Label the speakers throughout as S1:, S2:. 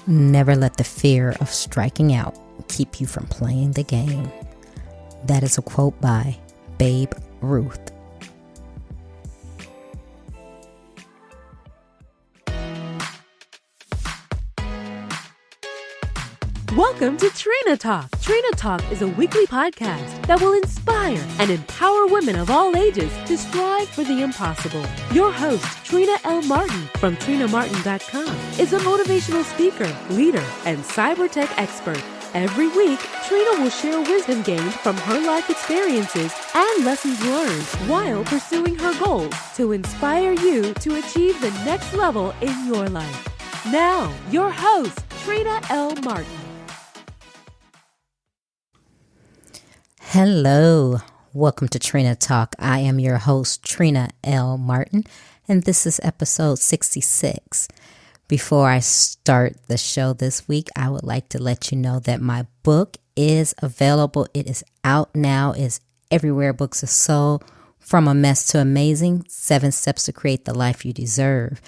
S1: Never let the fear of striking out keep you from playing the game. That is a quote by Babe Ruth.
S2: Welcome to Trina Talk. Trina Talk is a weekly podcast that will inspire and empower women of all ages to strive for the impossible. Your host, Trina L. Martin from TrinaMartin.com, is a motivational speaker, leader, and cyber tech expert. Every week, Trina will share wisdom gained from her life experiences and lessons learned while pursuing her goals to inspire you to achieve the next level in your life. Now, your host, Trina L. Martin.
S1: Hello, welcome to Trina Talk. I am your host, Trina L. Martin, and this is episode 66. Before I start the show this week, I would like to let you know that my book is available. It is out now. It's everywhere books are sold. From a Mess to Amazing, 7 Steps to Create the Life You Deserve.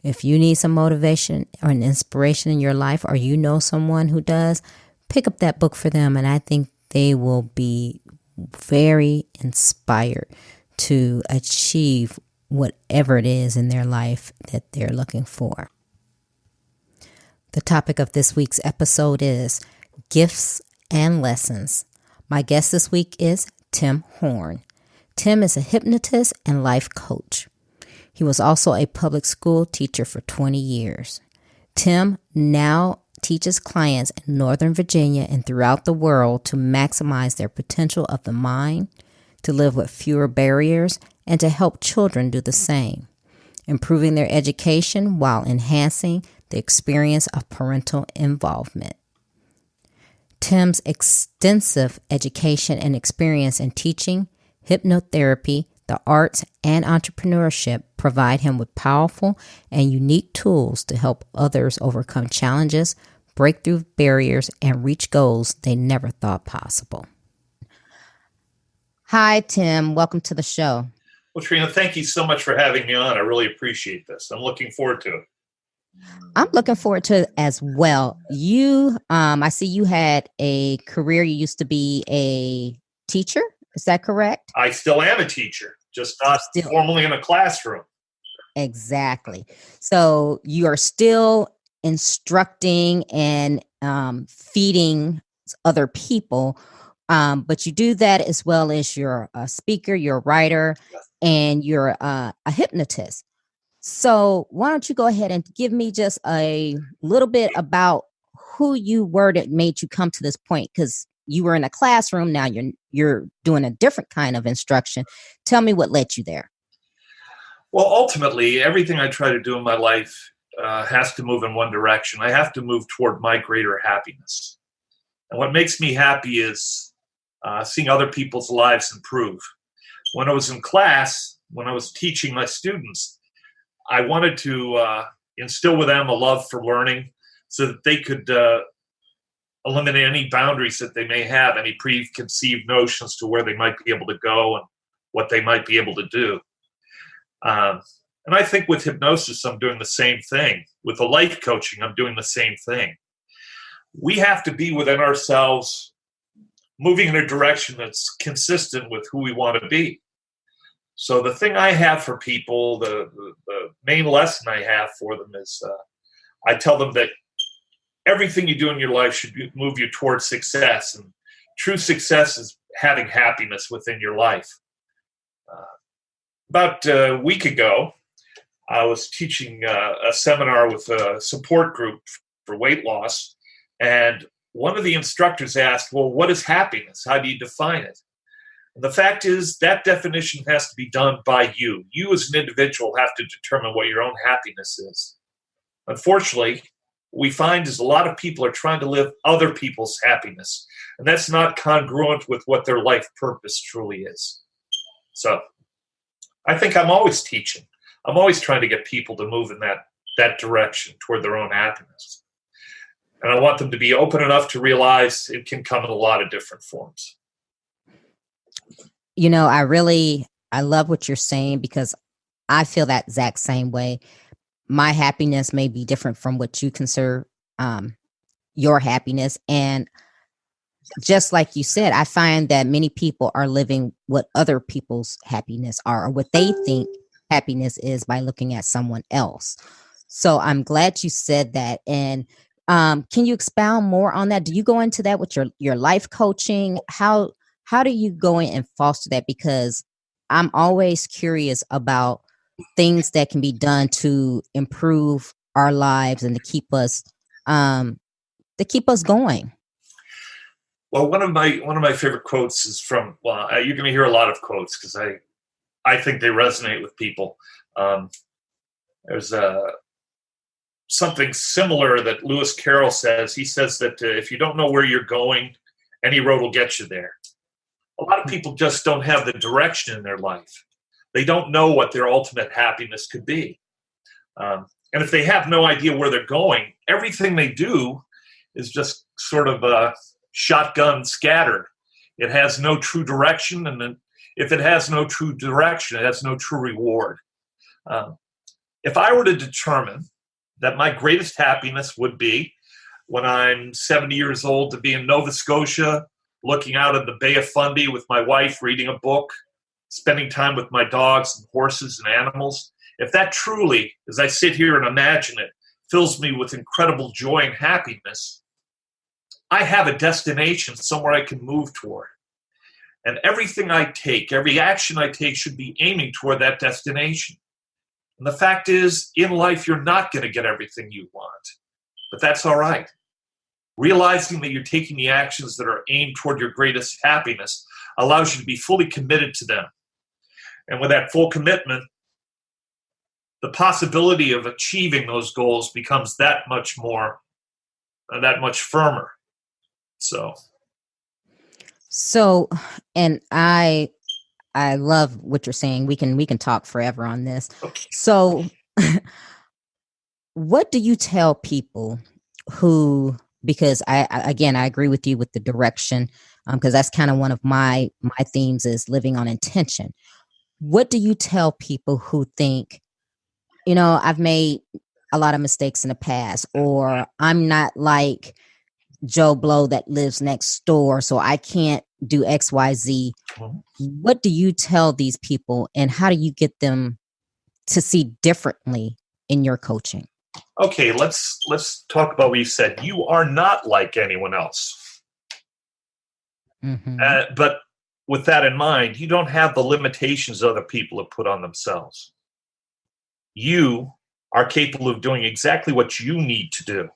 S1: If you need some motivation or an inspiration in your life, or you know someone who does, pick up that book for them, and I think they will be very inspired to achieve whatever it is in their life that they're looking for. The topic of this week's episode is gifts and lessons. My guest this week is Tim Horn. Tim is a hypnotist and life coach. He was also a public school teacher for 20 years. Tim now teaches clients in Northern Virginia and throughout the world to maximize their potential of the mind, to live with fewer barriers, and to help children do the same, improving their education while enhancing the experience of parental involvement. Tim's extensive education and experience in teaching, hypnotherapy, the arts, and entrepreneurship provide him with powerful and unique tools to help others overcome challenges, break through barriers, and reach goals they never thought possible. Hi, Tim. Welcome to the show.
S3: Well, Trina, thank you so much for having me on. I really appreciate this. I'm looking forward to it.
S1: I'm looking forward to it as well. I see you had a career. You used to be a teacher. Is that correct?
S3: I still am a teacher, just not formally in a classroom.
S1: Exactly. So you are still instructing and feeding other people, but you do that as well as you're a speaker, you're a writer, and you're a hypnotist. So why don't you go ahead and give me just a little bit about who you were that made you come to this point? Because you were in a classroom, now you're doing a different kind of instruction. Tell me what led you there.
S3: Well, ultimately, everything I try to do in my life has to move in one direction. I have to move toward my greater happiness. And what makes me happy is seeing other people's lives improve. When I was in class, when I was teaching my students, I wanted to instill with them a love for learning so that they could eliminate any boundaries that they may have, any preconceived notions to where they might be able to go and what they might be able to do. And I think with hypnosis, I'm doing the same thing. With the life coaching, I'm doing the same thing. We have to be within ourselves, moving in a direction that's consistent with who we want to be. So the thing I have for people, the main lesson I have for them is I tell them that everything you do in your life should move you towards success. And true success is having happiness within your life. About a week ago, I was teaching a seminar with a support group for weight loss. And one of the instructors asked, well, what is happiness? How do you define it? And the fact is that definition has to be done by you. You as an individual have to determine what your own happiness is. Unfortunately, what we find is a lot of people are trying to live other people's happiness. And that's not congruent with what their life purpose truly is. So I think I'm always teaching. I'm always trying to get people to move in that direction toward their own happiness. And I want them to be open enough to realize it can come in a lot of different forms.
S1: You know, I love what you're saying because I feel that exact same way. My happiness may be different from what you consider your happiness. And just like you said, I find that many people are living what other people's happiness are, or what they think happiness is, by looking at someone else. So I'm glad you said that. And can you expound more on that? Do you go into that with your life coaching? How do you go in and foster that? Because I'm always curious about things that can be done to improve our lives and to keep us going.
S3: Well, one of my favorite quotes is from, you're going to hear a lot of quotes because I think they resonate with people. There's something similar that Lewis Carroll says. He says that if you don't know where you're going, any road will get you there. A lot of people just don't have the direction in their life. They don't know what their ultimate happiness could be. And if they have no idea where they're going, everything they do is just sort of shotgun scattered. It has no true direction, and then if it has no true direction, it has no true reward. If I were to determine that my greatest happiness would be when I'm 70 years old to be in Nova Scotia, looking out at the Bay of Fundy with my wife, reading a book, spending time with my dogs and horses and animals, if that truly, as I sit here and imagine it, fills me with incredible joy and happiness, I have a destination somewhere I can move toward. And everything I take, every action I take should be aiming toward that destination. And the fact is, in life, you're not going to get everything you want. But that's all right. Realizing that you're taking the actions that are aimed toward your greatest happiness allows you to be fully committed to them. And with that full commitment, the possibility of achieving those goals becomes that much firmer. So,
S1: and I love what you're saying. We can talk forever on this.
S3: Okay.
S1: So, what do you tell people who, because I agree with you with the direction, because that's kind of one of my themes is living on intention. What do you tell people who think, I've made a lot of mistakes in the past, or I'm not like Joe Blow that lives next door, so I can't do X, Y, Z. What do you tell these people, and how do you get them to see differently in your coaching?
S3: Okay, let's talk about what you said. You are not like anyone else.
S1: Mm-hmm.
S3: But with that in mind, you don't have the limitations other people have put on themselves. You are capable of doing exactly what you need to do.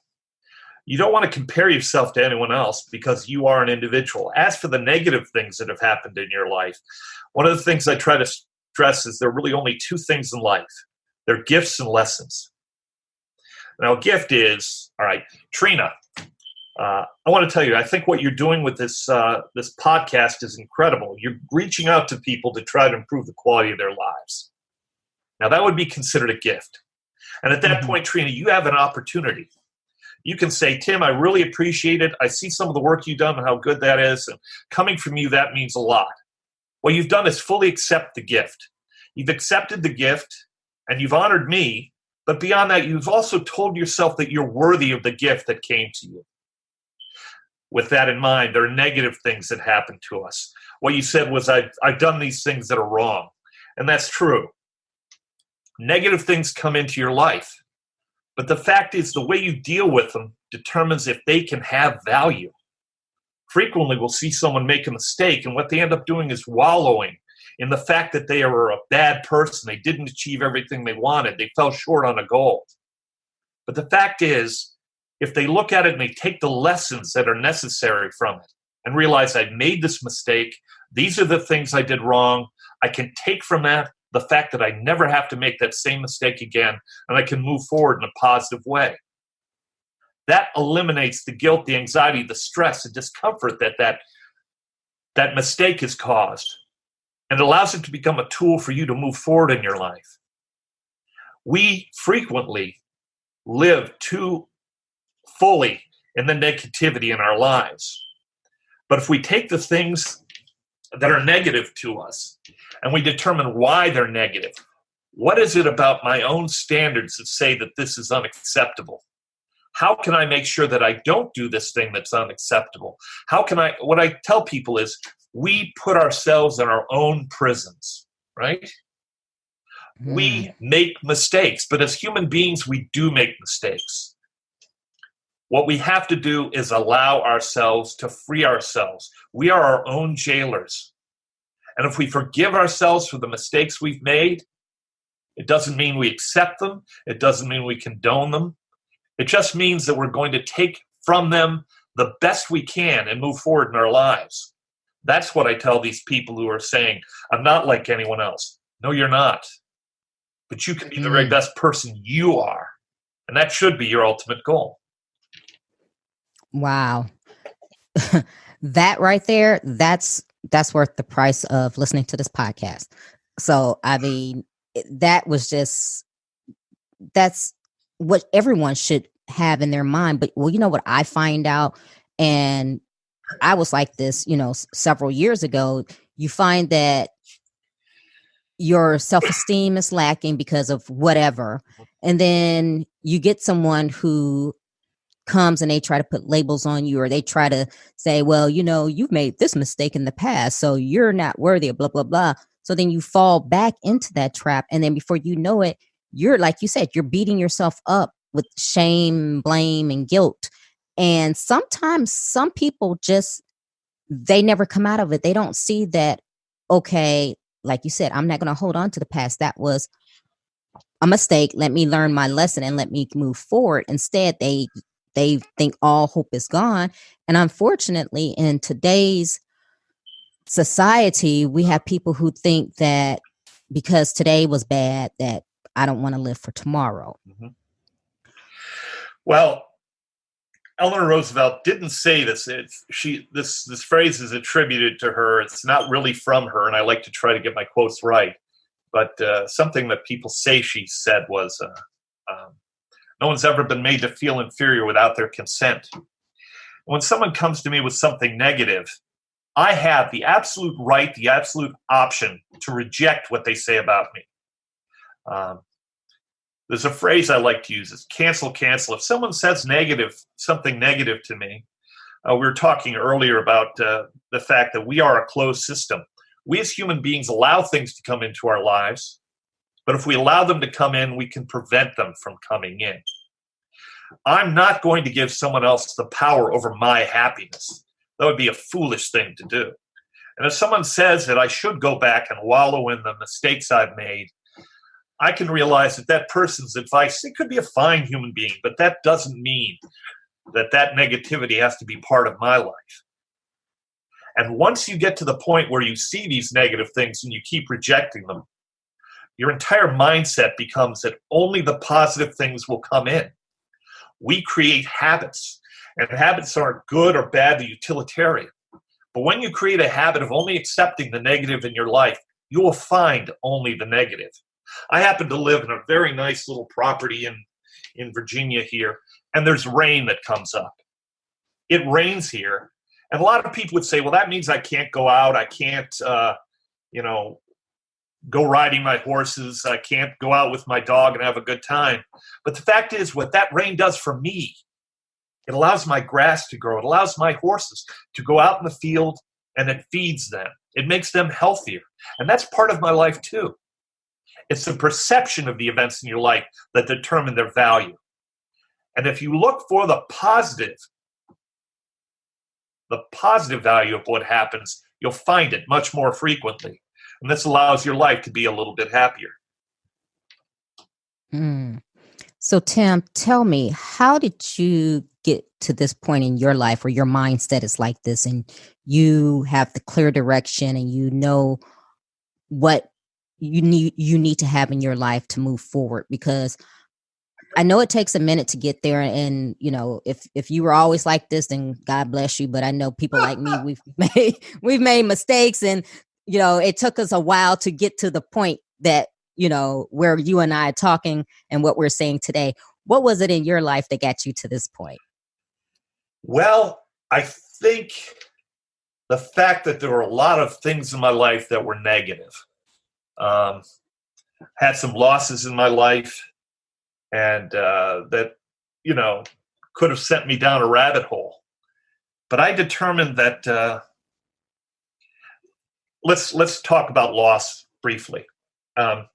S3: You don't want to compare yourself to anyone else because you are an individual. As for the negative things that have happened in your life, one of the things I try to stress is there are really only two things in life. They're gifts and lessons. Now, a gift is, all right, Trina, I want to tell you, I think what you're doing with this podcast is incredible. You're reaching out to people to try to improve the quality of their lives. Now, that would be considered a gift. And at that point, Trina, you have an opportunity. You can say, Tim, I really appreciate it. I see some of the work you've done and how good that is. And coming from you, that means a lot. What you've done is fully accept the gift. You've accepted the gift and you've honored me. But beyond that, you've also told yourself that you're worthy of the gift that came to you. With that in mind, there are negative things that happen to us. What you said was, I've done these things that are wrong. And that's true. Negative things come into your life. But the fact is, the way you deal with them determines if they can have value. Frequently, we'll see someone make a mistake, and what they end up doing is wallowing in the fact that they are a bad person. They didn't achieve everything they wanted. They fell short on a goal. But the fact is, if they look at it and they take the lessons that are necessary from it and realize I made this mistake, these are the things I did wrong, I can take from that the fact that I never have to make that same mistake again, and I can move forward in a positive way. That eliminates the guilt, the anxiety, the stress, the discomfort that mistake has caused, and allows it to become a tool for you to move forward in your life. We frequently live too fully in the negativity in our lives. But if we take the things that are negative to us and we determine why they're negative, what is it about my own standards that say that this is unacceptable? How can I make sure that I don't do this thing that's unacceptable? What I tell people is we put ourselves in our own prisons, right? We make mistakes, but as human beings, we do make mistakes. What we have to do is allow ourselves to free ourselves. We are our own jailers. And if we forgive ourselves for the mistakes we've made, it doesn't mean we accept them. It doesn't mean we condone them. It just means that we're going to take from them the best we can and move forward in our lives. That's what I tell these people who are saying, I'm not like anyone else. No, you're not. But you can be the very best person you are. And that should be your ultimate goal.
S1: Wow. That right there, that's worth the price of listening to this podcast. So, I mean, that's what everyone should have in their mind. But, well, you know what I find out, and I was like this, several years ago, you find that your self-esteem is lacking because of whatever. And then you get someone who comes and they try to put labels on you, or they try to say, well, you've made this mistake in the past, so you're not worthy of blah, blah, blah. So then you fall back into that trap. And then before you know it, you're, like you said, you're beating yourself up with shame, blame, and guilt. And sometimes some people they never come out of it. They don't see that, okay, like you said, I'm not going to hold on to the past. That was a mistake. Let me learn my lesson and let me move forward. Instead, they think all hope is gone. And unfortunately, in today's society, we have people who think that because today was bad, that I don't want to live for tomorrow.
S3: Mm-hmm. Well, Eleanor Roosevelt didn't say this. This phrase is attributed to her. It's not really from her, and I like to try to get my quotes right. But something that people say she said was, no one's ever been made to feel inferior without their consent. When someone comes to me with something negative, I have the absolute right, the absolute option to reject what they say about me. There's a phrase I like to use. It's cancel, cancel. If someone says something negative to me, we were talking earlier about the fact that we are a closed system. We as human beings allow things to come into our lives, but if we allow them to come in, we can prevent them from coming in. I'm not going to give someone else the power over my happiness. That would be a foolish thing to do. And if someone says that I should go back and wallow in the mistakes I've made, I can realize that person's advice, it could be a fine human being, but that doesn't mean that negativity has to be part of my life. And once you get to the point where you see these negative things and you keep rejecting them, your entire mindset becomes that only the positive things will come in. We create habits, and habits aren't good or bad, they're utilitarian. But when you create a habit of only accepting the negative in your life, you will find only the negative. I happen to live in a very nice little property in Virginia here, and there's rain that comes up. It rains here, and a lot of people would say, well, that means I can't go out, I can't, go riding my horses, I can't go out with my dog and have a good time. But the fact is, what that rain does for me, it allows my grass to grow, it allows my horses to go out in the field, and it feeds them. It makes them healthier, and that's part of my life too. It's the perception of the events in your life that determine their value. And if you look for the positive value of what happens, you'll find it much more frequently. And this allows your life to be a little bit happier.
S1: So, Tim, tell me, how did you get to this point in your life where your mindset is like this and you have the clear direction and you know what you need to have in your life to move forward? Because I know it takes a minute to get there, and if you were always like this, then God bless you. But I know people like me, we've made mistakes, and it took us a while to get to the point that where you and I are talking and what we're saying today. What was it in your life that got you to this point?
S3: Well, I think the fact that there were a lot of things in my life that were negative. Had some losses in my life, and that could have sent me down a rabbit hole. But I determined that let's talk about loss briefly. I'll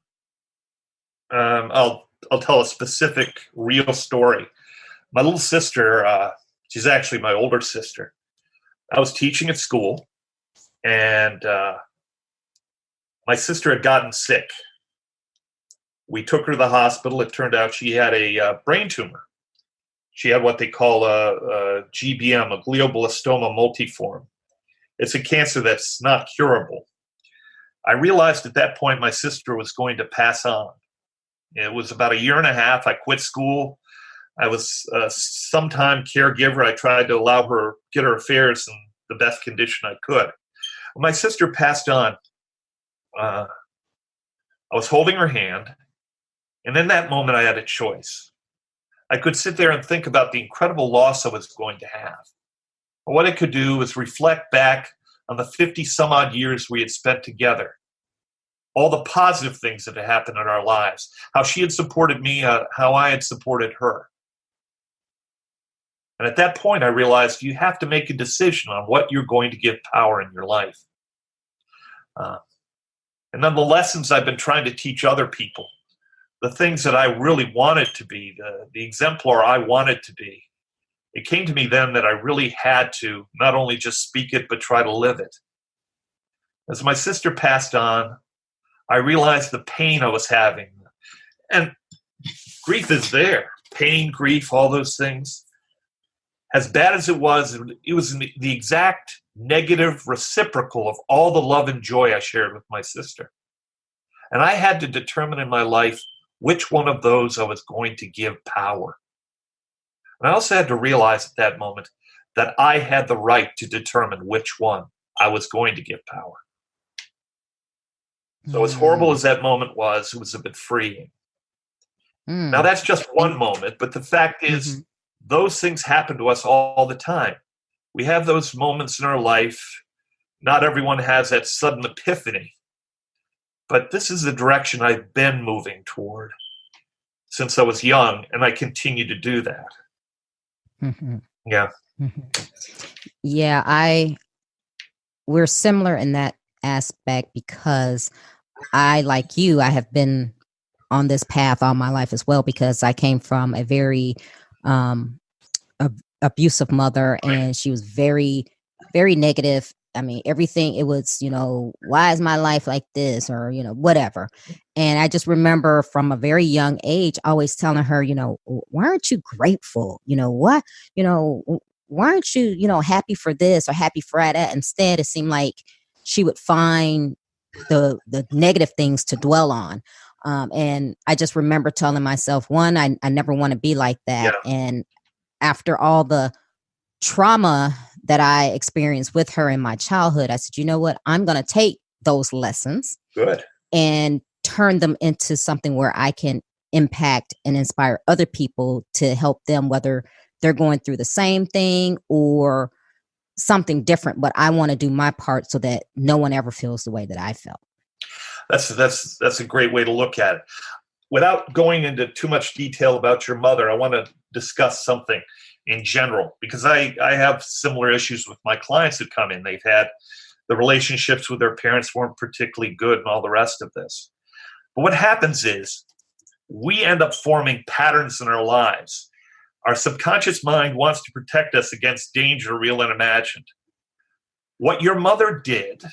S3: tell a specific real story. My little sister, she's actually my older sister. I was teaching at school, and my sister had gotten sick. We took her to the hospital. It turned out she had a brain tumor. She had what they call a GBM, a glioblastoma multiforme. It's a cancer that's not curable. I realized at that point my sister was going to pass on. It was about a year and a half. I quit school. I was a sometime caregiver. I tried to allow her, get her affairs in the best condition I could. When my sister passed on, I was holding her hand, and in that moment I had a choice. I could sit there and think about the incredible loss I was going to have. But what I could do was reflect back on the 50 some odd years we had spent together, all the positive things that had happened in our lives, how she had supported me, how I had supported her. And at that point, I realized you have to make a decision on what you're going to give power in your life. And then the lessons I've been trying to teach other people, the things that I really wanted to be, the exemplar I wanted to be, it came to me then that I really had to not only just speak it, but try to live it. As my sister passed on, I realized the pain I was having. And grief is there. Pain, grief, all those things. As bad as it was the exact negative reciprocal of all the love and joy I shared with my sister. And I had to determine in my life which one of those I was going to give power. And I also had to realize at that moment that I had the right to determine which one I was going to give power. So as horrible as that moment was, it was a bit freeing. Now that's just one moment, but the fact is, those things happen to us all the time. We have those moments in our life. Not everyone has that sudden epiphany. But this is the direction I've been moving toward since I was young, and I continue to do that. Yeah.
S1: Yeah, we're similar in that aspect because like you, I have been on this path all my life as well, because I came from a very abusive mother, and she was very, very negative. I mean, everything, it was, why is my life like this, or, whatever. And I just remember from a very young age, always telling her, why aren't you grateful? Why aren't you, happy for this or happy for that? Instead, it seemed like she would find the negative things to dwell on. And I just remember telling myself, one, I never want to be like that.
S3: Yeah.
S1: And after all the trauma that I experienced with her in my childhood, I said, you know what? I'm going to take those lessons and turn them into something where I can impact and inspire other people to help them, whether they're going through the same thing or something different. But I want to do my part so that no one ever feels the way that I felt.
S3: That's a great way to look at it. Without going into too much detail about your mother, I want to discuss something in general, because I have similar issues with my clients that come in. They've had the relationships with their parents weren't particularly good and all the rest of this. But what happens is we end up forming patterns in our lives. Our subconscious mind wants to protect us against danger, real and imagined. What your mother did,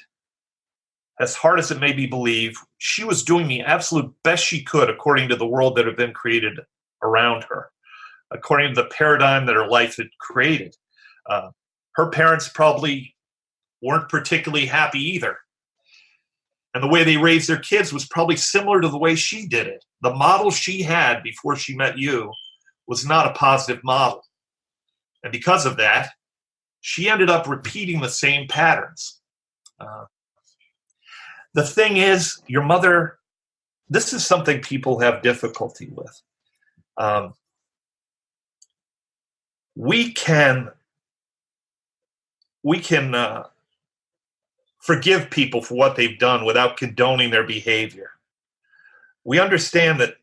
S3: as hard as it may be believed, she was doing the absolute best she could according to the world that had been created around her, according to the paradigm that her life had created. Her parents probably weren't particularly happy either. And the way they raised their kids was probably similar to the way she did it. The model she had before she met you was not a positive model. And because of that, she ended up repeating the same patterns. The thing is, your mother, this is something people have difficulty with. We can forgive people for what they've done without condoning their behavior. We understand that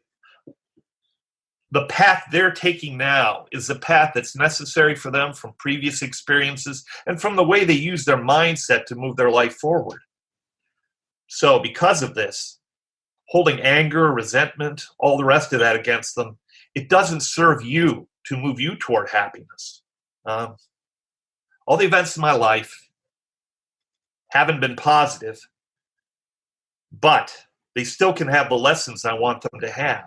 S3: the path they're taking now is the path that's necessary for them from previous experiences and from the way they use their mindset to move their life forward. So because of this, holding anger, resentment, all the rest of that against them, it doesn't serve you to move you toward happiness. All the events in my life haven't been positive, but they still can have the lessons I want them to have.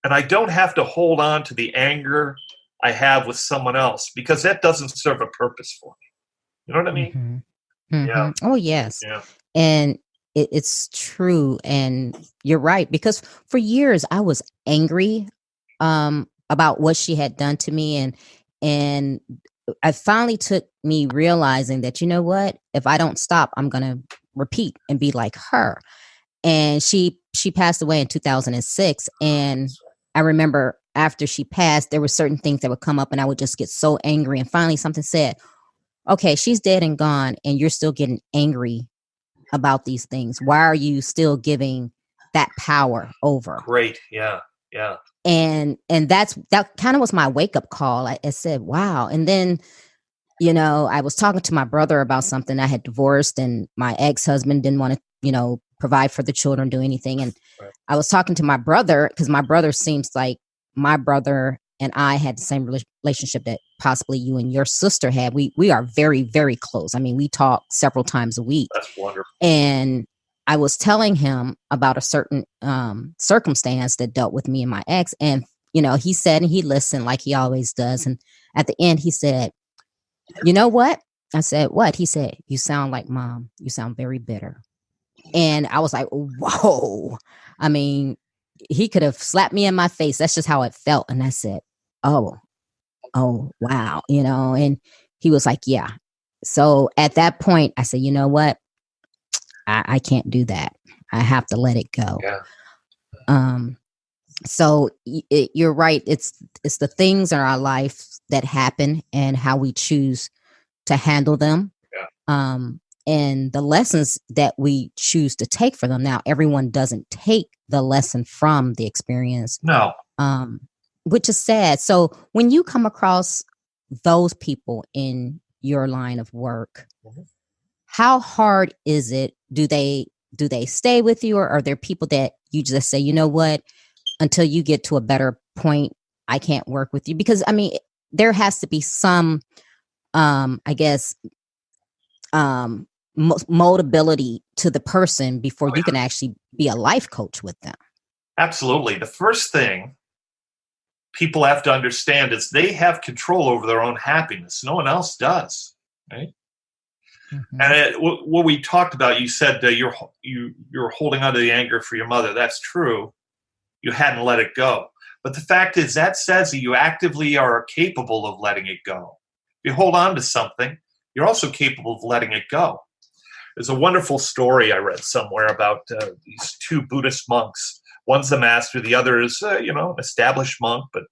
S3: And I don't have to hold on to the anger I have with someone else because that doesn't serve a purpose for me. You know what I mean?
S1: Mm-hmm.
S3: Yeah.
S1: Oh, yes.
S3: Yeah.
S1: And it's true. And you're right. Because for years I was angry about what she had done to me. And it finally took me realizing that, you know what, if I don't stop, I'm going to repeat and be like her. And she passed away in 2006. And I remember after she passed, there were certain things that would come up and I would just get so angry. And finally something said, okay, she's dead and gone and you're still getting angry about these things. Why are you still giving that power over?
S3: Great. Yeah. Yeah.
S1: And that kind of was my wake up call. I said, wow. And then, you know, I was talking to my brother about something. I had divorced and my ex-husband didn't want to, you know, provide for the children, do anything. And
S3: Right.
S1: I was talking to my brother because my brother seems like my brother and I had the same relationship that possibly you and your sister had. We are very, very close. I mean, we talk several times a week.
S3: That's wonderful.
S1: And I was telling him about a certain circumstance that dealt with me and my ex. And, you know, he said, and he listened like he always does. And at the end, he said, you know what? I said, what? He said, you sound like mom. You sound very bitter. And I was like, whoa. I mean, he could have slapped me in my face. That's just how it felt. And I said, oh, wow. You know, and he was like, yeah. So at that point, I said, you know what? I can't do that. I have to let it go.
S3: Yeah.
S1: So you're right. It's the things in our life that happen and how we choose to handle them.
S3: Yeah.
S1: And the lessons that we choose to take for them. Now, everyone doesn't take the lesson from the experience.
S3: No.
S1: Which is sad. So when you come across those people in your line of work,
S3: Mm-hmm.
S1: how hard is it? Do they stay with you, or are there people that you just say, you know what, until you get to a better point, I can't work with you? Because I mean, there has to be some, I guess, moldability to the person before you can actually be a life coach with them.
S3: Absolutely. The first thing people have to understand is they have control over their own happiness. No one else does. Right?
S1: Mm-hmm.
S3: And what we talked about, you said you're holding on to the anger for your mother. That's true. You hadn't let it go. But the fact is, that says that you actively are capable of letting it go. If you hold on to something, you're also capable of letting it go. There's a wonderful story I read somewhere about these two Buddhist monks. One's the master, the other is, an established monk, but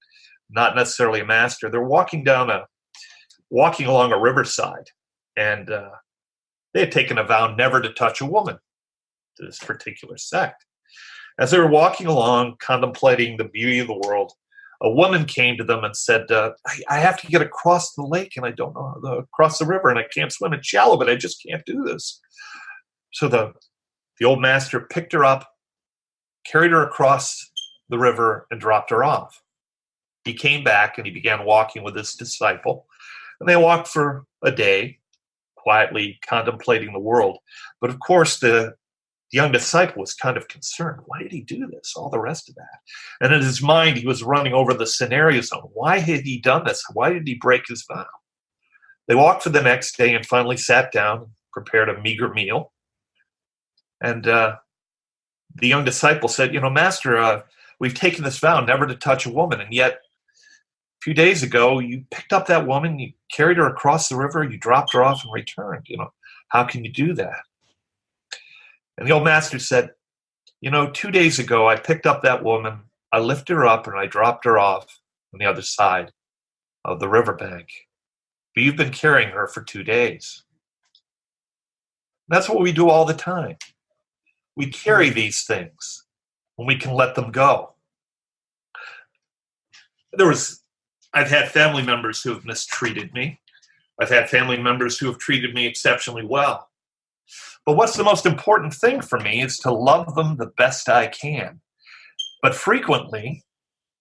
S3: not necessarily a master. They're walking along a riverside, and they had taken a vow never to touch a woman, to this particular sect. As they were walking along, contemplating the beauty of the world, a woman came to them and said, I have to get across the lake, and I don't know how to cross the river, and I can't swim. It's shallow, but I just can't do this. So the old master picked her up, carried her across the river, and dropped her off. He came back, and he began walking with his disciple, and they walked for a day, quietly contemplating the world. But of course, the young disciple was kind of concerned. Why did he do this? All the rest of that. And in his mind, he was running over the scenarios on why had he done this? Why did he break his vow? They walked for the next day and finally sat down, prepared a meager meal. And the young disciple said, Master, we've taken this vow never to touch a woman. And yet, a few days ago, you picked up that woman, you carried her across the river, you dropped her off and returned. How can you do that? And the old master said, 2 days ago, I picked up that woman, I lifted her up, and I dropped her off on the other side of the riverbank. But you've been carrying her for 2 days. And that's what we do all the time. We carry these things when we can let them go. I've had family members who have mistreated me. I've had family members who have treated me exceptionally well. But what's the most important thing for me is to love them the best I can. But frequently,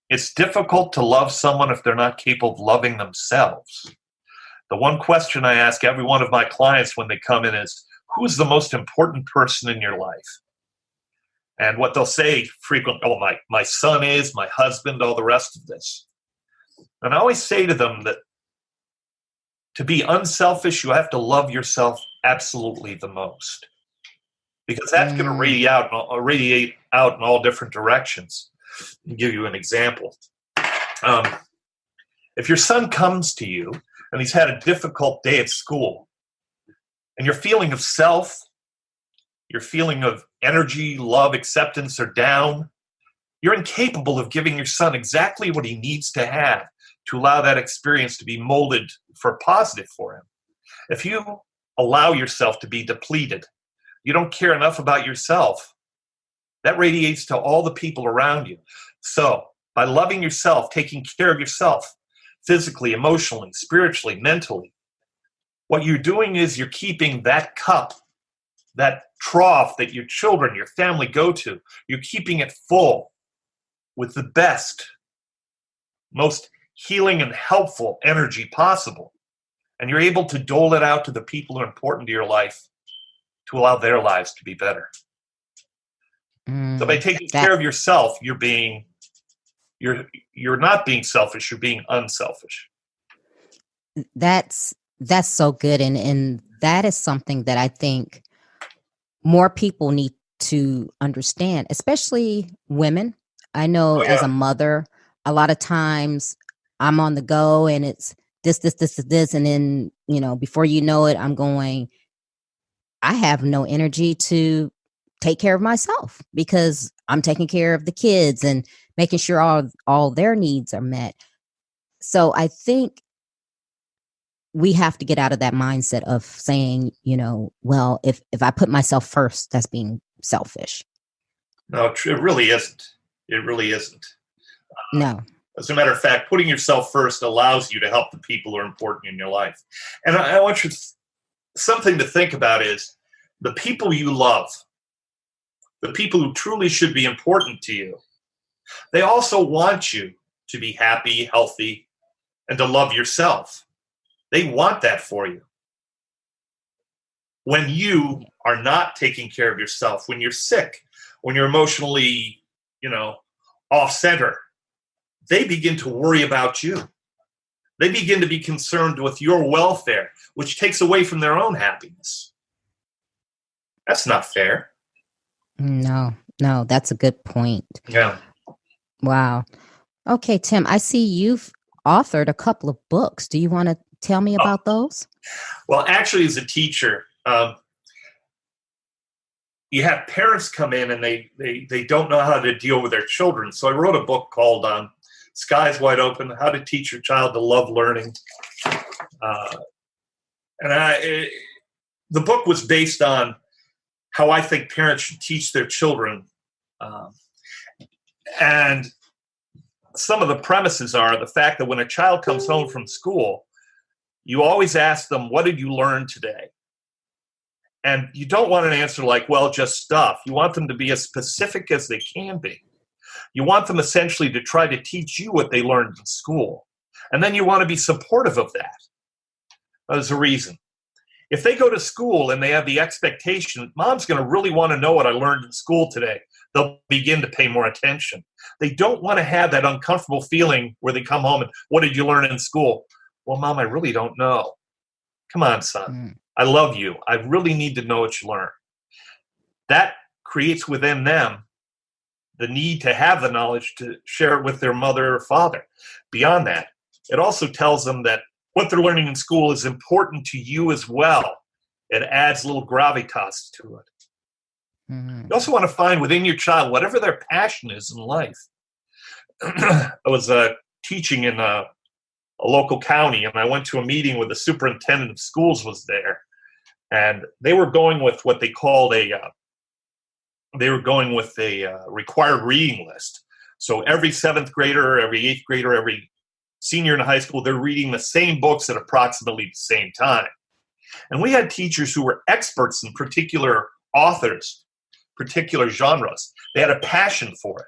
S3: it's difficult to love someone if they're not capable of loving themselves. The one question I ask every one of my clients when they come in is, who's the most important person in your life? And what they'll say frequently, oh, my son is, my husband, all the rest of this. And I always say to them that to be unselfish, you have to love yourself absolutely the most. Because that's going to radiate out in all different directions. I'll give you an example. If your son comes to you and he's had a difficult day at school, and your feeling of self, your feeling of energy, love, acceptance are down, you're incapable of giving your son exactly what he needs to have to allow that experience to be molded for positive for him. If you allow yourself to be depleted, you don't care enough about yourself, that radiates to all the people around you. So by loving yourself, taking care of yourself, physically, emotionally, spiritually, mentally, what you're doing is you're keeping that cup, that trough that your children, your family go to, you're keeping it full with the best, most healing and helpful energy possible. And you're able to dole it out to the people who are important to your life to allow their lives to be better. So by taking care of yourself, you're not being selfish, you're being unselfish.
S1: That's so good. And that is something that I think more people need to understand, especially women. I know as a mother, a lot of times I'm on the go and it's this. And then, before you know it, I have no energy to take care of myself because I'm taking care of the kids and making sure all their needs are met. So I think we have to get out of that mindset of saying, well, if I put myself first, that's being selfish.
S3: No, it really isn't. It really isn't.
S1: No.
S3: As a matter of fact, putting yourself first allows you to help the people who are important in your life. And I want you something to think about is the people you love, the people who truly should be important to you, they also want you to be happy, healthy, and to love yourself. They want that for you. When you are not taking care of yourself, when you're sick, when you're emotionally, off center, they begin to worry about you. They begin to be concerned with your welfare, which takes away from their own happiness. That's not fair.
S1: No, that's a good point.
S3: Yeah.
S1: Wow. Okay, Tim, I see you've authored a couple of books. Do you want to tell me about those?
S3: Well, actually, as a teacher, you have parents come in and they don't know how to deal with their children. So I wrote a book called Skies Wide Open, How to Teach Your Child to Love Learning. The book was based on how I think parents should teach their children. And some of the premises are the fact that when a child comes home from school, you always ask them, what did you learn today? And you don't want an answer like, well, just stuff. You want them to be as specific as they can be. You want them essentially to try to teach you what they learned in school. And then you want to be supportive of that. There's a reason. If they go to school and they have the expectation, mom's going to really want to know what I learned in school today, they'll begin to pay more attention. They don't want to have that uncomfortable feeling where they come home and, what did you learn in school? Well, Mom, I really don't know. Come on, son. I love you. I really need to know what you learned. That creates within them the need to have the knowledge to share it with their mother or father. Beyond that, it also tells them that what they're learning in school is important to you as well. It adds a little gravitas to it. You also want to find within your child whatever their passion is in life. I was teaching in a local county, and I went to a meeting with the superintendent of schools was there, and they were going with what they called a required reading list. So every seventh grader, every eighth grader, every senior in high school, they're reading the same books at approximately the same time. And we had teachers who were experts in particular authors, particular genres. They had a passion for it.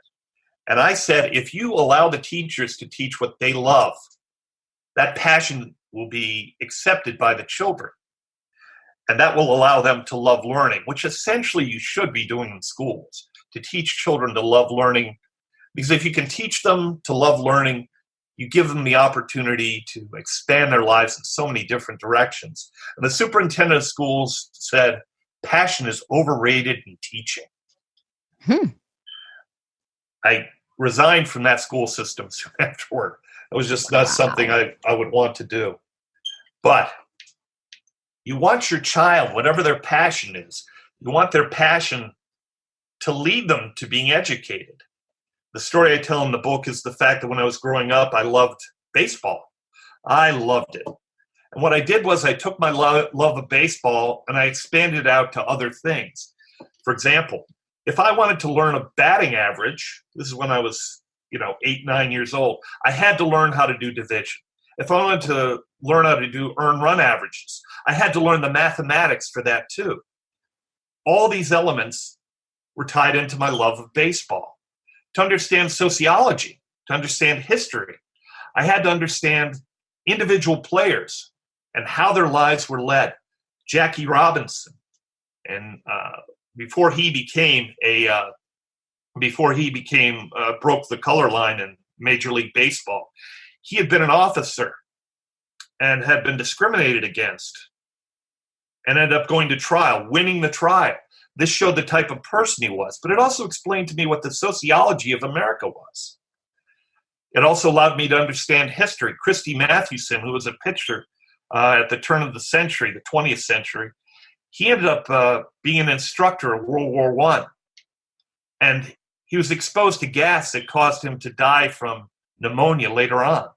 S3: And I said, if you allow the teachers to teach what they love, that passion will be accepted by the children. And that will allow them to love learning, which essentially you should be doing in schools, to teach children to love learning. Because if you can teach them to love learning, you give them the opportunity to expand their lives in so many different directions. And the superintendent of schools said, passion is overrated in teaching. I resigned from that school system soon afterward. It was just not something I would want to do. But you want your child, whatever their passion is, you want their passion to lead them to being educated. The story I tell in the book is the fact that when I was growing up, I loved baseball. I loved it. And what I did was I took my love of baseball and I expanded it out to other things. For example, if I wanted to learn a batting average, this is when I was, 8, 9 years old, I had to learn how to do division. If I wanted to learn how to do earned run averages, I had to learn the mathematics for that too. All these elements were tied into my love of baseball. To understand sociology, to understand history, I had to understand individual players and how their lives were led. Jackie Robinson, and before he broke the color line in Major League Baseball, he had been an officer and had been discriminated against and ended up going to trial, winning the trial. This showed the type of person he was, but it also explained to me what the sociology of America was. It also allowed me to understand history. Christy Mathewson, who was a pitcher at the turn of the century, the 20th century, he ended up being an instructor of World War I. And he was exposed to gas that caused him to die from pneumonia later on.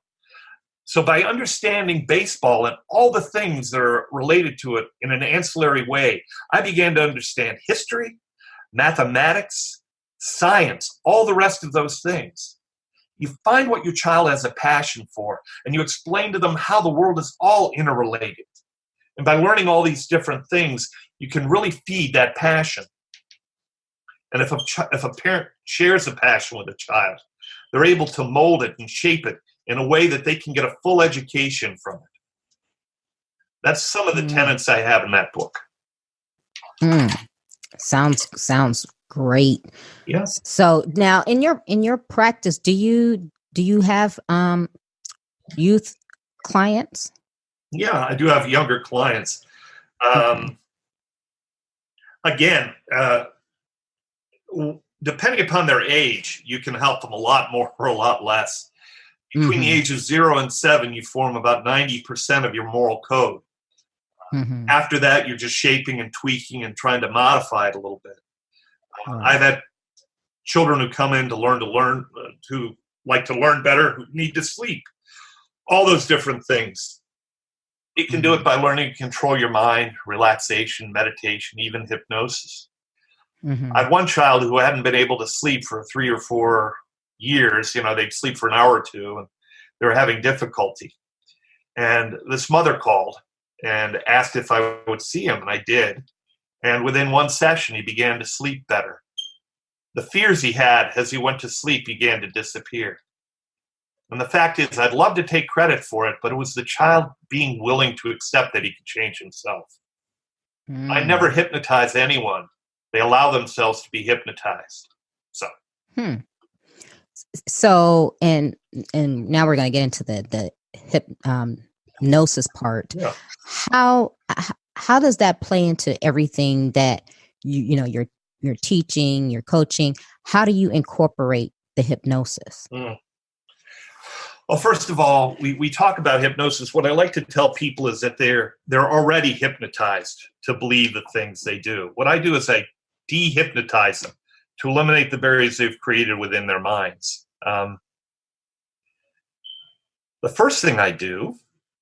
S3: So by understanding baseball and all the things that are related to it in an ancillary way, I began to understand history, mathematics, science, all the rest of those things. You find what your child has a passion for, and you explain to them how the world is all interrelated. And by learning all these different things, you can really feed that passion. And if a parent shares a passion with a child, they're able to mold it and shape it in a way that they can get a full education from it. That's some of the tenets I have in that book.
S1: Sounds great.
S3: Yes.
S1: So now in your practice, do you have youth clients?
S3: Yeah, I do have younger clients. Again, depending upon their age, you can help them a lot more or a lot less. Between the ages 0 and 7, you form about 90% of your moral code. After that, you're just shaping and tweaking and trying to modify it a little bit. I've had children who come in to learn, who like to learn better, who need to sleep. All those different things. You can do it by learning to control your mind, relaxation, meditation, even hypnosis. I had one child who hadn't been able to sleep for 3 or 4 years. They'd sleep for an hour or two, and they were having difficulty. And this mother called and asked if I would see him, and I did. And within one session, he began to sleep better. The fears he had as he went to sleep began to disappear. And the fact is, I'd love to take credit for it, but it was the child being willing to accept that he could change himself. I never hypnotize anyone. They allow themselves to be hypnotized.
S1: So, and now we're going to get into the hypnosis part.
S3: Yeah.
S1: How does that play into everything that you're teaching, you're coaching? How do you incorporate the hypnosis?
S3: Well, first of all, we talk about hypnosis. What I like to tell people is that they're already hypnotized to believe the things they do. What I do is I de-hypnotize them to eliminate the barriers they've created within their minds. The first thing I do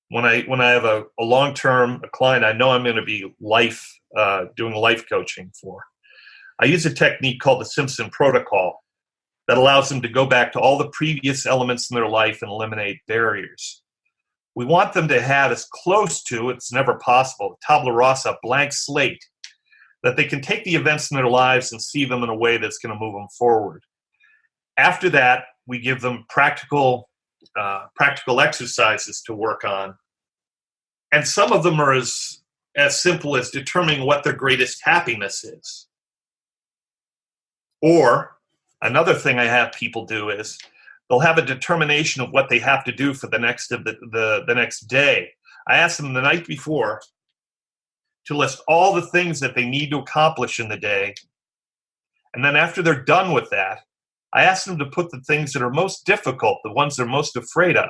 S3: when I have a long-term client I know I'm going to be doing life coaching for, I use a technique called the Simpson Protocol. that allows them to go back to all the previous elements in their life and eliminate barriers. We want them to have as close to, it's never possible, tabula rasa, blank slate, that they can take the events in their lives and see them in a way that's going to move them forward. After that, we give them practical exercises to work on. And some of them are as simple as determining what their greatest happiness is. Or another thing I have people do is they'll have a determination of what they have to do for the next day. I ask them the night before to list all the things that they need to accomplish in the day. And then after they're done with that, I ask them to put the things that are most difficult, the ones they're most afraid of,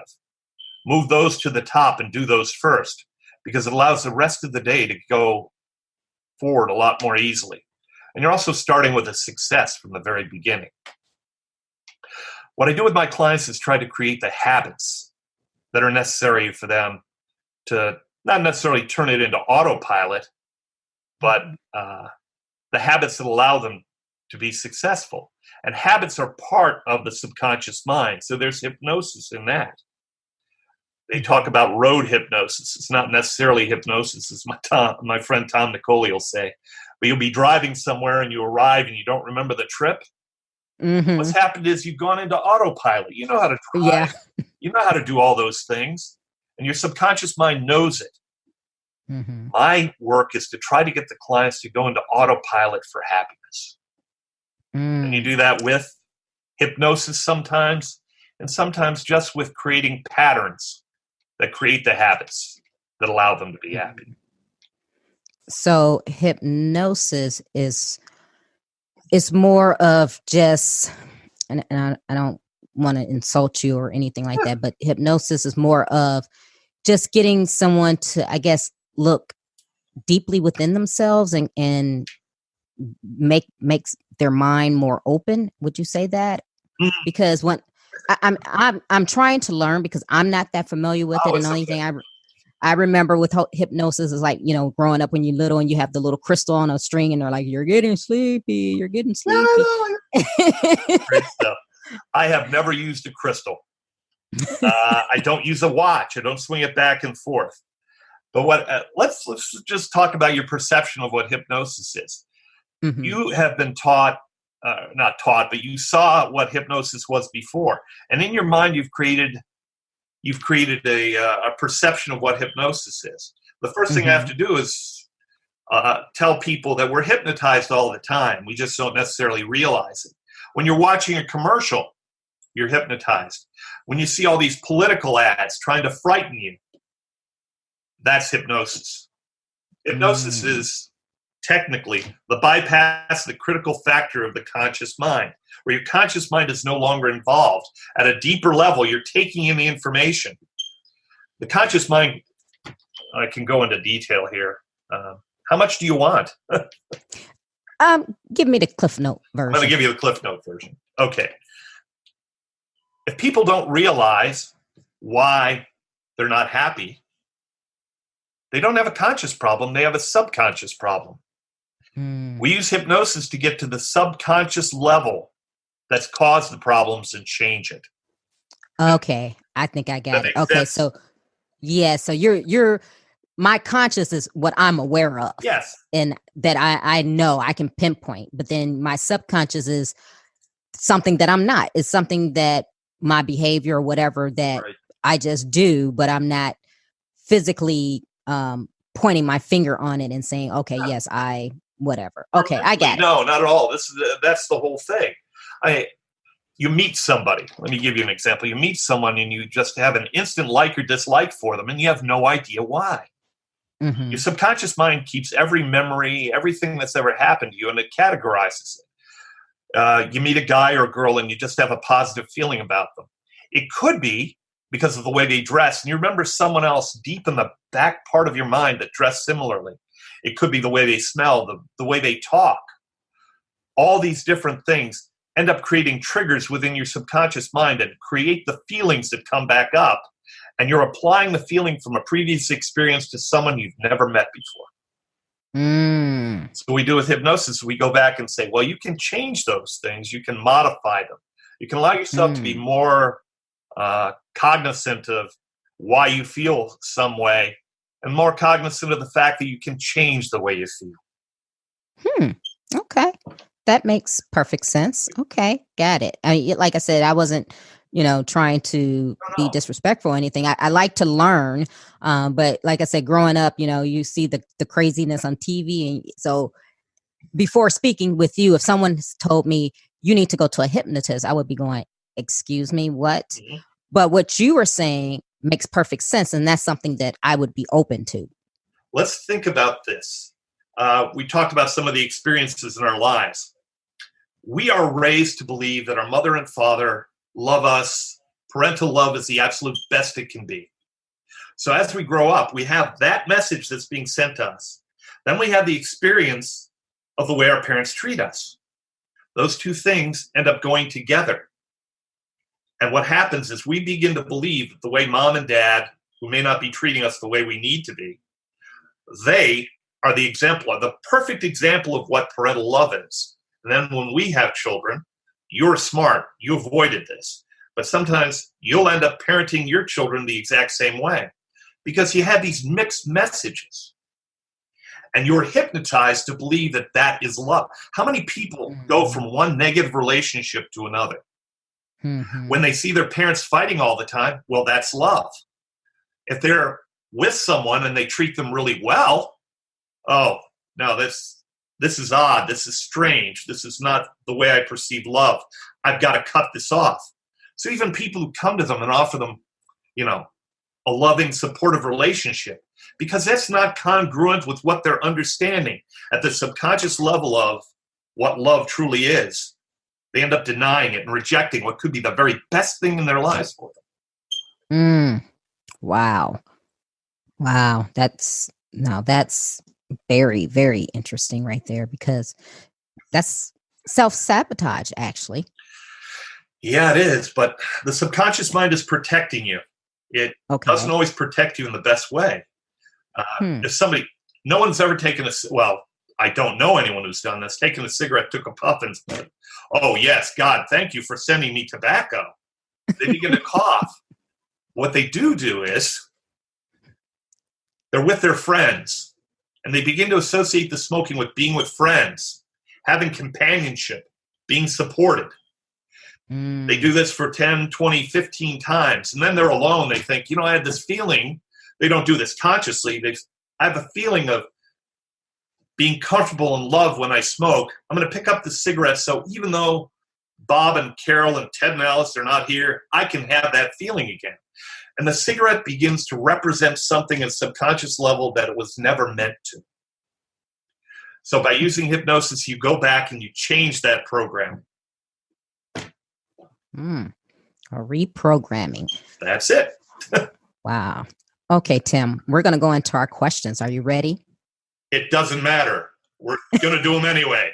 S3: move those to the top and do those first, because it allows the rest of the day to go forward a lot more easily. And you're also starting with a success from the very beginning. What I do with my clients is try to create the habits that are necessary for them to not necessarily turn it into autopilot, but the habits that allow them to be successful. And habits are part of the subconscious mind. So there's hypnosis in that. They talk about road hypnosis. It's not necessarily hypnosis, as my friend Tom Nicoli will say. But you'll be driving somewhere and you arrive and you don't remember the trip. Mm-hmm. What's happened is you've gone into autopilot. You know how to drive. Yeah. You know how to do all those things. And your subconscious mind knows it. Mm-hmm. My work is to try to get the clients to go into autopilot for happiness. And you do that with hypnosis sometimes, and sometimes just with creating patterns that create the habits that allow them to be happy.
S1: So hypnosis is more of just, and I don't want to insult you or anything like that, but hypnosis is more of just getting someone to, I guess, look deeply within themselves and makes their mind more open. Would you say that? Because when I'm trying to learn, because I'm not that familiar with it, and the only thing I remember with hypnosis is like, growing up when you're little and you have the little crystal on a string and they're like, you're getting sleepy. Great
S3: stuff. I have never used a crystal. I don't use a watch. I don't swing it back and forth. But let's just talk about your perception of what hypnosis is. Mm-hmm. You have been not taught, but you saw what hypnosis was before. And in your mind, you've created a perception of what hypnosis is. The first thing I have to do is tell people that we're hypnotized all the time. We just don't necessarily realize it. When you're watching a commercial, you're hypnotized. When you see all these political ads trying to frighten you, that's hypnosis. Hypnosis is technically the bypass, the critical factor of the conscious mind, where your conscious mind is no longer involved. At a deeper level, you're taking in the information. The conscious mind, I can go into detail here. How much do you want?
S1: Give me the Cliff Note version.
S3: I'm going to give you the Cliff Note version. Okay. If people don't realize why they're not happy, they don't have a conscious problem. They have a subconscious problem. We use hypnosis to get to the subconscious level that's caused the problems and change it.
S1: Okay. I think I got it. Okay. Sense? So you're my conscious is what I'm aware of.
S3: Yes.
S1: And that I know I can pinpoint, but then my subconscious is something that I'm not. It's something that my behavior or whatever that I just do, but I'm not physically pointing my finger on it and saying, okay, yes, whatever. Okay, I get it.
S3: No, not at all. That's the whole thing. You meet somebody. Let me give you an example. You meet someone and you just have an instant like or dislike for them, and you have no idea why. Mm-hmm. Your subconscious mind keeps every memory, everything that's ever happened to you, and it categorizes it. You meet a guy or a girl and you just have a positive feeling about them. It could be because of the way they dress, and you remember someone else deep in the back part of your mind that dressed similarly. It could be the way they smell, the way they talk. All these different things end up creating triggers within your subconscious mind and create the feelings that come back up. And you're applying the feeling from a previous experience to someone you've never met before. So we do with hypnosis, we go back and say, well, you can change those things. You can modify them. You can allow yourself to be more cognizant of why you feel some way and more cognizant of the fact that you can change the way you feel.
S1: Okay. That makes perfect sense. Okay. Got it. Like I said, I wasn't, trying to be disrespectful or anything. I like to learn. But like I said, growing up, you see the craziness on TV. And so before speaking with you, if someone told me you need to go to a hypnotist, I would be going, excuse me, what?
S3: Mm-hmm.
S1: But what you were saying makes perfect sense. And that's something that I would be open to.
S3: Let's think about this. We talked about some of the experiences in our lives. We are raised to believe that our mother and father love us. Parental love is the absolute best it can be. So as we grow up, we have that message that's being sent to us. Then we have the experience of the way our parents treat us. Those two things end up going together. And what happens is we begin to believe that the way mom and dad, who may not be treating us the way we need to be, they are the perfect example of what parental love is. And then when we have children, you're smart, you avoided this. But sometimes you'll end up parenting your children the exact same way because you have these mixed messages. And you're hypnotized to believe that that is love. How many people go from one negative relationship to another? When they see their parents fighting all the time, well, that's love. If they're with someone and they treat them really well, oh, no, this is odd. This is strange. This is not the way I perceive love. I've got to cut this off. So even people who come to them and offer them, a loving, supportive relationship, because that's not congruent with what they're understanding at the subconscious level of what love truly is. They end up denying it and rejecting what could be the very best thing in their lives for them.
S1: Wow. That's very, very interesting right there, because that's self-sabotage, actually.
S3: Yeah, it is. But the subconscious mind is protecting you. It doesn't always protect you in the best way. If no one's ever taken I don't know anyone who's done this, taken a cigarette, took a puff, and said, oh, yes, God, thank you for sending me tobacco. They begin to cough. What they do is they're with their friends, and they begin to associate the smoking with being with friends, having companionship, being supported. They do this for 10, 20, 15 times, and then they're alone. They think, I had this feeling. They don't do this consciously. I have a feeling of being comfortable and love when I smoke. I'm going to pick up the cigarette, so even though Bob and Carol and Ted and Alice are not here, I can have that feeling again. And the cigarette begins to represent something at subconscious level that it was never meant to. So by using hypnosis, you go back and you change that program.
S1: A reprogramming.
S3: That's it.
S1: Wow. Okay, Tim, we're going to go into our questions. Are you ready?
S3: It doesn't matter. We're going to do them anyway.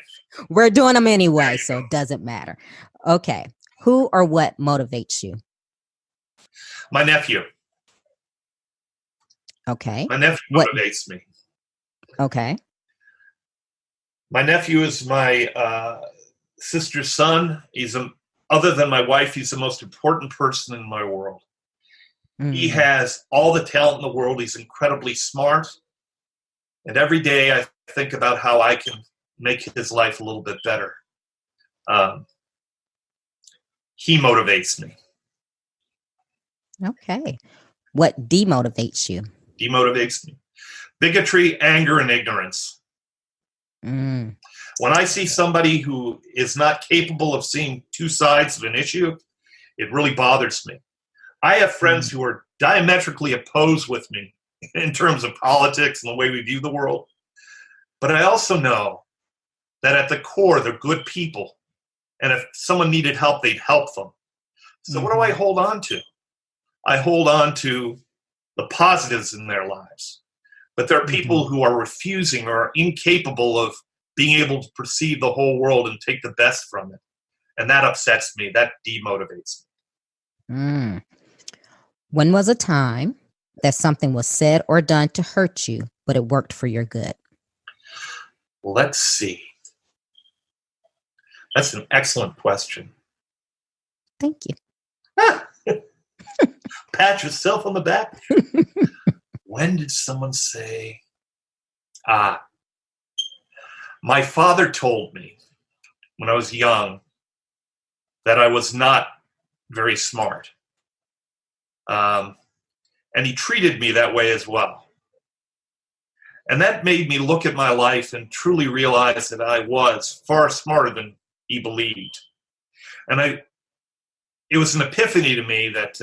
S1: We're doing them anyway, so it doesn't matter. Okay. Who or what motivates you?
S3: My nephew.
S1: Okay.
S3: My nephew motivates me.
S1: Okay.
S3: My nephew is my sister's son. Other than my wife, he's the most important person in my world. He has all the talent in the world. He's incredibly smart. And every day I think about how I can make his life a little bit better. He motivates me.
S1: Okay. What demotivates you?
S3: Demotivates me. Bigotry, anger, and ignorance. When I see somebody who is not capable of seeing two sides of an issue, it really bothers me. I have friends who are diametrically opposed with me in terms of politics and the way we view the world. But I also know that at the core, they're good people. And if someone needed help, they'd help them. So what do I hold on to? I hold on to the positives in their lives. But there are people who are refusing or are incapable of being able to perceive the whole world and take the best from it. And that upsets me. That demotivates me.
S1: When was a time that something was said or done to hurt you, but it worked for your good?
S3: Let's see. That's an excellent question.
S1: Thank you.
S3: Pat yourself on the back. When did someone say, my father told me when I was young that I was not very smart. And he treated me that way as well. And that made me look at my life and truly realize that I was far smarter than he believed. And it was an epiphany to me that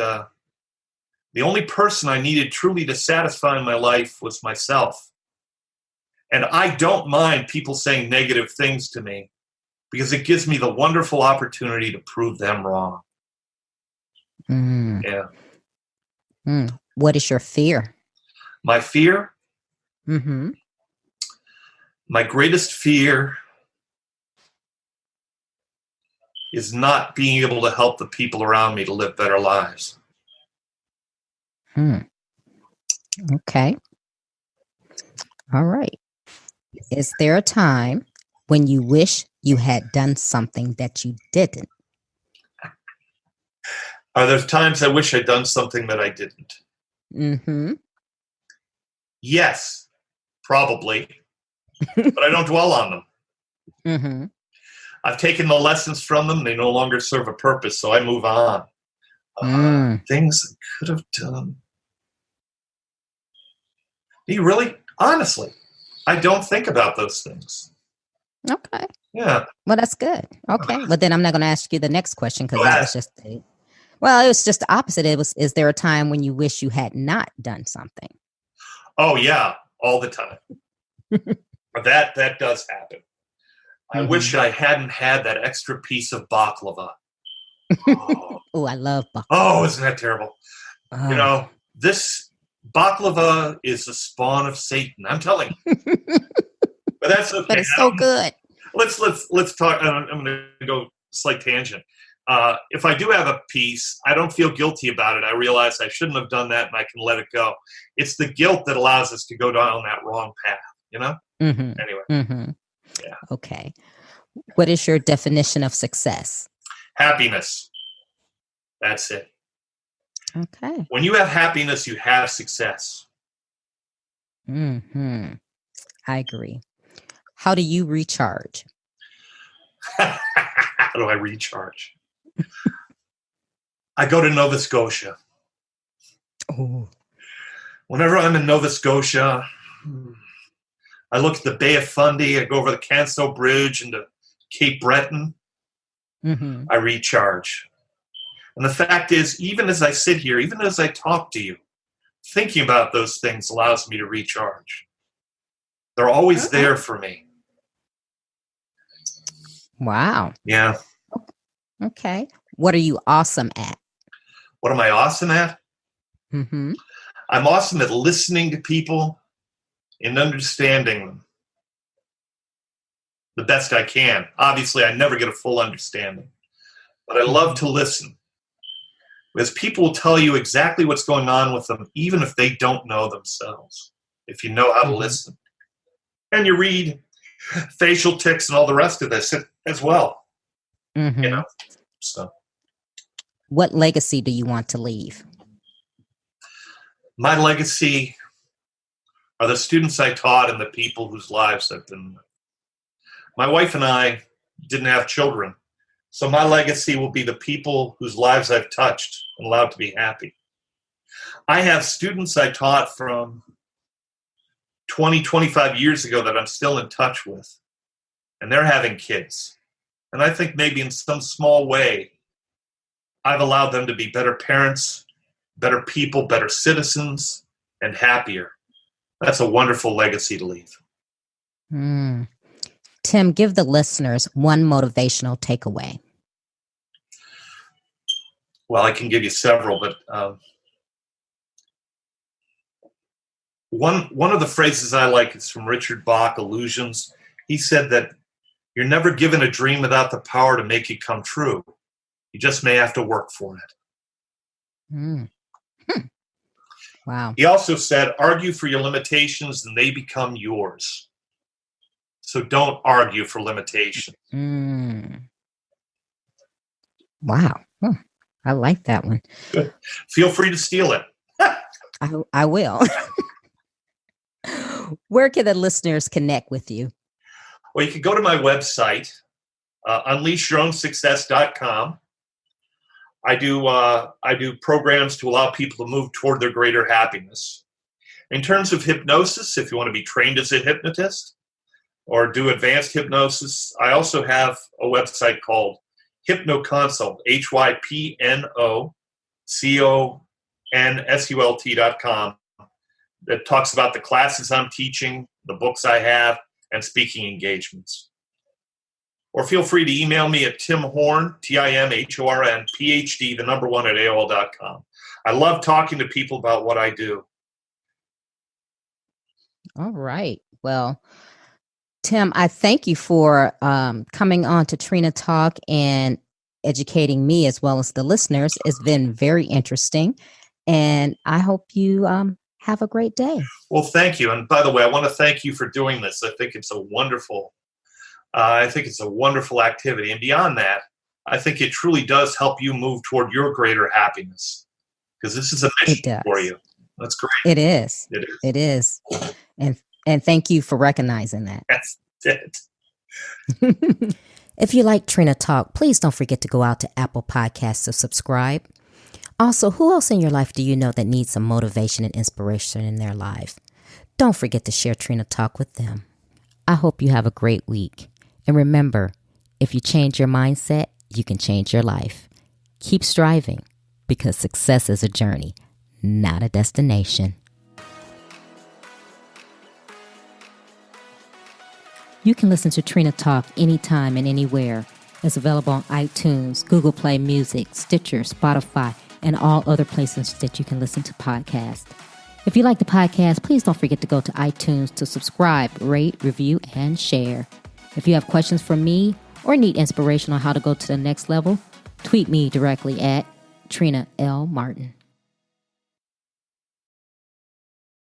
S3: the only person I needed truly to satisfy my life was myself. And I don't mind people saying negative things to me because it gives me the wonderful opportunity to prove them wrong. Yeah.
S1: What is your fear?
S3: My fear?
S1: Mm-hmm.
S3: My greatest fear is not being able to help the people around me to live better lives.
S1: Okay. All right. Is there a time when you wish you had done something that you didn't?
S3: Are there times I wish I'd done something that I didn't?
S1: Mm-hmm.
S3: Yes, probably. But I don't dwell on them.
S1: Mm-hmm.
S3: I've taken the lessons from them. They no longer serve a purpose, so I move on. Things I could have done. You really? Honestly, I don't think about those things.
S1: Okay.
S3: Yeah.
S1: Well, that's good. Okay. But then I'm not going to ask you the next question because
S3: Go
S1: that
S3: ahead.
S1: was just it was just the opposite. It was, is there a time when you wish you had not done something?
S3: Oh, yeah, all the time. That does happen. I wish I hadn't had that extra piece of baklava.
S1: Oh, I love baklava.
S3: Oh, isn't that terrible? You know, this baklava is the spawn of Satan. I'm telling you. But that's okay.
S1: But it's so good.
S3: Let's talk. I'm going to go slight tangent. If I do have a piece, I don't feel guilty about it. I realize I shouldn't have done that, and I can let it go. It's the guilt that allows us to go down that wrong path. You know.
S1: Mm-hmm.
S3: Anyway.
S1: Mm-hmm.
S3: Yeah.
S1: Okay. What is your definition of success?
S3: Happiness. That's it.
S1: Okay.
S3: When you have happiness, you have success.
S1: Mm-hmm. I agree. How do you recharge?
S3: How do I recharge? I go to Nova Scotia.
S1: Oh.
S3: Whenever I'm in Nova Scotia, I look at the Bay of Fundy. I go over the Canso Bridge into Cape Breton.
S1: Mm-hmm.
S3: I recharge. And the fact is, even as I sit here, even as I talk to you, thinking about those things allows me to recharge. They're always there for me.
S1: Wow.
S3: Yeah.
S1: Okay. What are you awesome at?
S3: What am I awesome at?
S1: Mm-hmm.
S3: I'm awesome at listening to people and understanding them the best I can. Obviously, I never get a full understanding, but I love to listen. Because people will tell you exactly what's going on with them, even if they don't know themselves, if you know how to listen. And you read facial tics and all the rest of this as well.
S1: Mm-hmm.
S3: You know, so.
S1: What legacy do you want to leave?
S3: My legacy are the students I taught and the people whose lives I've been with. My wife and I didn't have children, so my legacy will be the people whose lives I've touched and allowed to be happy. I have students I taught from 20, 25 years ago that I'm still in touch with, and they're having kids. And I think maybe in some small way, I've allowed them to be better parents, better people, better citizens, and happier. That's a wonderful legacy to leave.
S1: Tim, give the listeners one motivational takeaway.
S3: Well, I can give you several, but one of the phrases I like is from Richard Bach, Illusions. He said that you're never given a dream without the power to make it come true. You just may have to work for it.
S1: Wow.
S3: He also said, argue for your limitations and they become yours. So don't argue for limitations.
S1: Wow. I like that one.
S3: Good. Feel free to steal it.
S1: I will. Where can the listeners connect with you?
S3: Well, you can go to my website, unleashyourownsuccess.com. I do programs to allow people to move toward their greater happiness. In terms of hypnosis, if you want to be trained as a hypnotist or do advanced hypnosis, I also have a website called HypnoConsult, HypnoConsult.com, that talks about the classes I'm teaching, the books I have, and speaking engagements. Or feel free to email me at timhorn, TIMHORN, PhD, the number 1 at AOL.com. I love talking to people about what I do.
S1: All right. Well, Tim, I thank you for coming on to Trina Talk and educating me as well as the listeners. It's been very interesting, and I hope you have a great day.
S3: Well, thank you. And by the way, I want to thank you for doing this. I think it's a wonderful activity. And beyond that, I think it truly does help you move toward your greater happiness, because this is a mission for you. That's great.
S1: It is. It is. And thank you for recognizing that.
S3: That's it.
S1: If you like Trina Talk, please don't forget to go out to Apple Podcasts to subscribe. Also, who else in your life do you know that needs some motivation and inspiration in their life? Don't forget to share Trina Talk with them. I hope you have a great week. And remember, if you change your mindset, you can change your life. Keep striving, because success is a journey, not a destination. You can listen to Trina Talk anytime and anywhere. It's available on iTunes, Google Play Music, Stitcher, Spotify, and all other places that you can listen to podcasts. If you like the podcast, please don't forget to go to iTunes to subscribe, rate, review, and share. If you have questions for me or need inspiration on how to go to the next level, tweet me directly at Trina L. Martin.